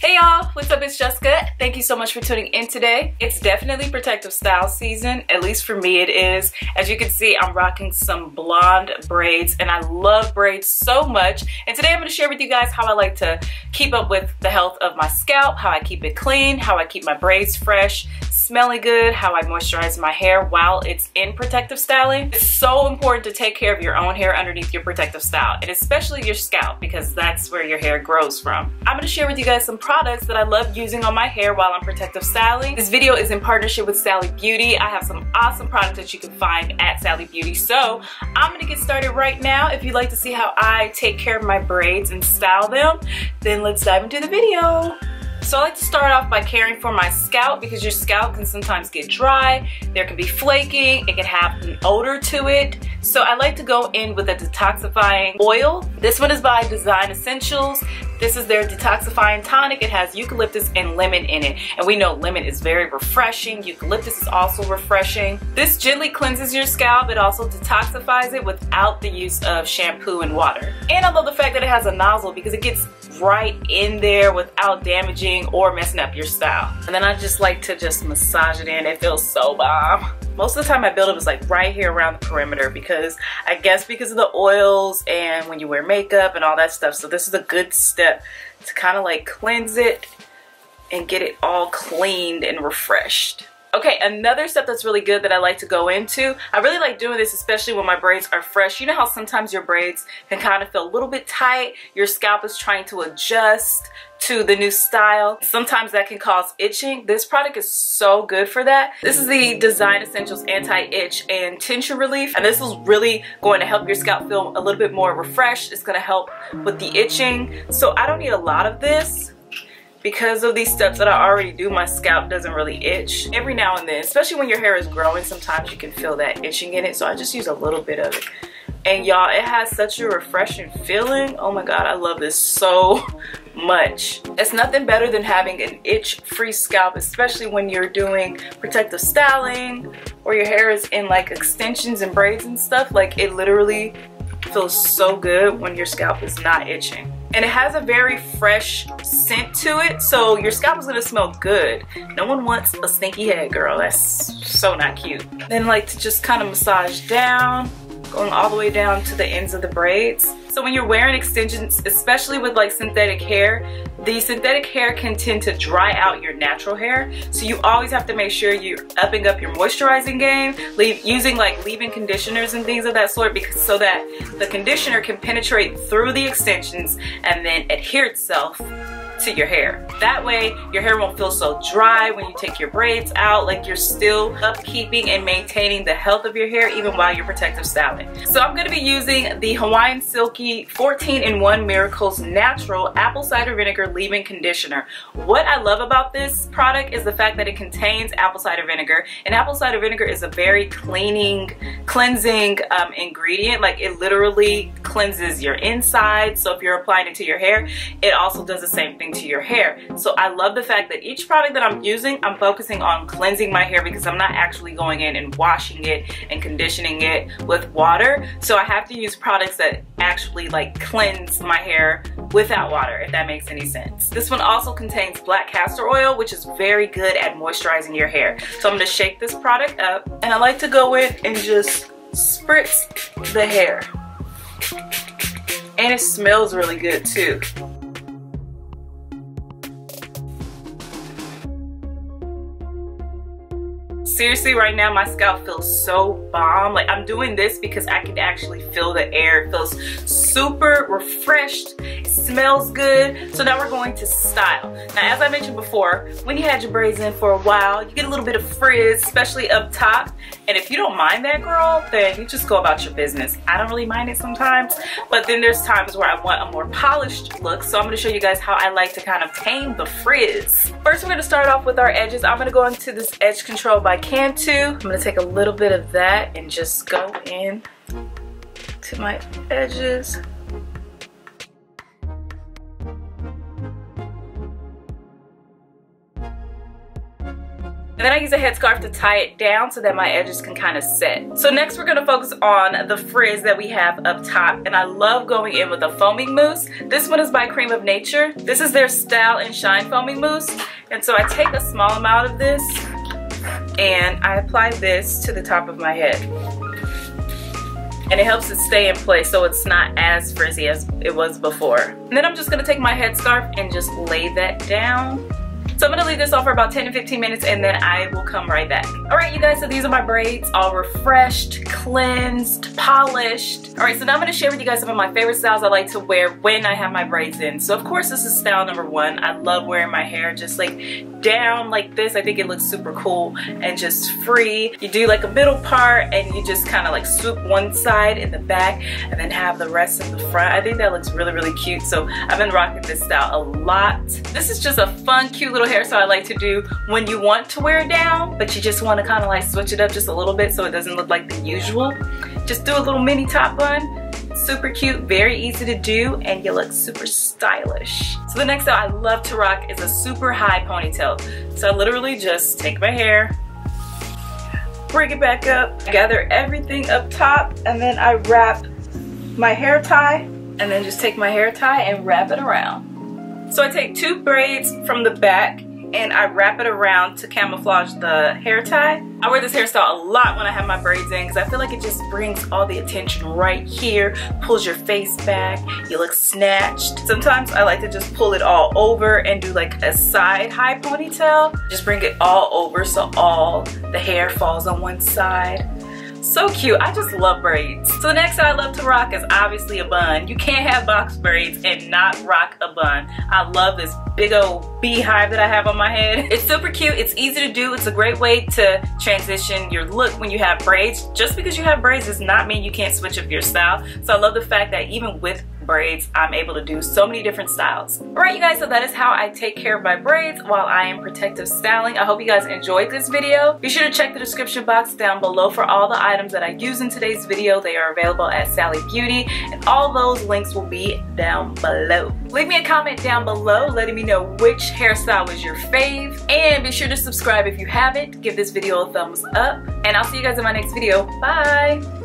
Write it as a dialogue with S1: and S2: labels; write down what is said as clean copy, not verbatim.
S1: Hey y'all, what's up? It's Jessica. Thank you so much for tuning in today. It's definitely protective style season, at least for me it is. As you can see, I'm rocking some blonde braids and I love braids so much. And today I'm going to share with you guys how I like to keep up with the health of my scalp, how I keep it clean, how I keep my braids fresh, smelling good, how I moisturize my hair while it's in protective styling. It's so important to take care of your own hair underneath your protective style, and especially your scalp, because that's where your hair grows from. I'm going to share with you guys some products that I love using on my hair while I'm protective styling. This video is in partnership with Sally Beauty. I have some awesome products that you can find at Sally Beauty. So I'm going to get started right now. If you'd like to see how I take care of my braids and style them, then let's dive into the video. So I like to start off by caring for my scalp, because your scalp can sometimes get dry, there can be flaking, it can have an odor to it. So I like to go in with a detoxifying oil. This one is by Design Essentials. This is their Detoxifying Tonic. It has eucalyptus and lemon in it. And we know lemon is very refreshing. Eucalyptus is also refreshing. This gently cleanses your scalp. It also detoxifies it without the use of shampoo and water. And I love the fact that it has a nozzle, because it gets right in there without damaging or messing up your style. And then I just like to just massage it in. It feels so bomb. Most of the time I build it was like right here around the perimeter, because I guess because of the oils and when you wear makeup and all that stuff. So this is a good step to kind of like cleanse it and get it all cleaned and refreshed. Okay, another step that's really good that I like to go into, I really like doing this especially when my braids are fresh. You know how sometimes your braids can kind of feel a little bit tight, your scalp is trying to adjust to the new style. Sometimes that can cause itching. This product is so good for that. This is the Design Essentials Anti-Itch and Tension Relief, and this is really going to help your scalp feel a little bit more refreshed. It's going to help with the itching. So I don't need a lot of this. Because of these steps that I already do, my scalp doesn't really itch. Every now and then, especially when your hair is growing, sometimes you can feel that itching in it. So I just use a little bit of it. And y'all, it has such a refreshing feeling. Oh my God, I love this so much. It's nothing better than having an itch-free scalp, especially when you're doing protective styling or your hair is in like extensions and braids and stuff. Like, it literally feels so good when your scalp is not itching. And it has a very fresh scent to it, so your scalp is gonna smell good. No one wants a stinky head, girl. That's so not cute. Then I like to just kind of massage down, going all the way down to the ends of the braids. So when you're wearing extensions, especially with like synthetic hair, the synthetic hair can tend to dry out your natural hair. So you always have to make sure you're upping up your moisturizing game, using like leave-in conditioners and things of that sort, because so that the conditioner can penetrate through the extensions and then adhere itself to your hair. That way your hair won't feel so dry when you take your braids out. Like, you're still upkeeping and maintaining the health of your hair even while you're protective styling. So I'm going to be using the Hawaiian Silky 14-in-1 Miracles Natural Apple Cider Vinegar Leave-In Conditioner. What I love about this product is the fact that it contains apple cider vinegar, and apple cider vinegar is a very cleansing ingredient. Like, it literally cleanses your inside. So if you're applying it to your hair, it also does the same thing to your hair. So I love the fact that each product that I'm using, I'm focusing on cleansing my hair, because I'm not actually going in and washing it and conditioning it with water. So I have to use products that actually like cleanse my hair without water, if that makes any sense. This one also contains black castor oil, which is very good at moisturizing your hair. So I'm going to shake this product up, and I like to go in and just spritz the hair. And it smells really good too. Seriously, right now my scalp feels so bomb. Like, I'm doing this because I can actually feel the air. It feels super refreshed. It smells good. So now we're going to style. Now, as I mentioned before, when you had your braids in for a while, you get a little bit of frizz, especially up top. And if you don't mind that, girl, then you just go about your business. I don't really mind it sometimes, but then there's times where I want a more polished look. So I'm going to show you guys how I like to kind of tame the frizz. First, we're going to start off with our edges. I'm going to go into this Edge Control by Cantu. I'm going to take a little bit of that and just go in to my edges. And then I use a headscarf to tie it down so that my edges can kind of set. So next we're gonna focus on the frizz that we have up top. And I love going in with a foaming mousse. This one is by Cream of Nature. This is their Style and Shine foaming mousse. And so I take a small amount of this and I apply this to the top of my head. And it helps it stay in place so it's not as frizzy as it was before. And then I'm just gonna take my headscarf and just lay that down. So I'm gonna leave this on for about 10 to 15 minutes and then I will come right back. All right, you guys, so these are my braids, all refreshed, cleansed, polished. All right, so now I'm gonna share with you guys some of my favorite styles I like to wear when I have my braids in. So of course, this is style number one. I love wearing my hair just like down like this. I think it looks super cool and just free. You do like a middle part and you just kind of like swoop one side in the back and then have the rest in the front. I think that looks really, really cute. So I've been rocking this style a lot. This is just a fun, cute little hairstyle I like to do when you want to wear it down, but you just want to kind of like switch it up just a little bit so it doesn't look like the usual. Just do a little mini top bun. Super cute, very easy to do, and you look super stylish. So the next style I love to rock is a super high ponytail. So I literally just take my hair, bring it back up, gather everything up top, and then I wrap my hair tie, and then just take my hair tie and wrap it around. So I take two braids from the back and I wrap it around to camouflage the hair tie. I wear this hairstyle a lot when I have my braids in because I feel like it just brings all the attention right here, pulls your face back, you look snatched. Sometimes I like to just pull it all over and do like a side high ponytail. Just bring it all over so all the hair falls on one side. So cute. I just love braids. So the next I love to rock is obviously a bun. You can't have box braids and not rock a bun. I love this big old beehive that I have on my head. It's super cute. It's easy to do. It's a great way to transition your look when you have braids. Just because you have braids does not mean you can't switch up your style. So I love the fact that even with braids, I'm able to do so many different styles. All right, you guys, so that is how I take care of my braids while I am protective styling. I hope you guys enjoyed this video. Be sure to check the description box down below for all the items that I use in today's video. They are available at Sally Beauty, and all those links will be down below. Leave me a comment down below letting me know which hairstyle was your fave, and be sure to subscribe if you haven't. Give this video a thumbs up, and I'll see you guys in my next video. Bye!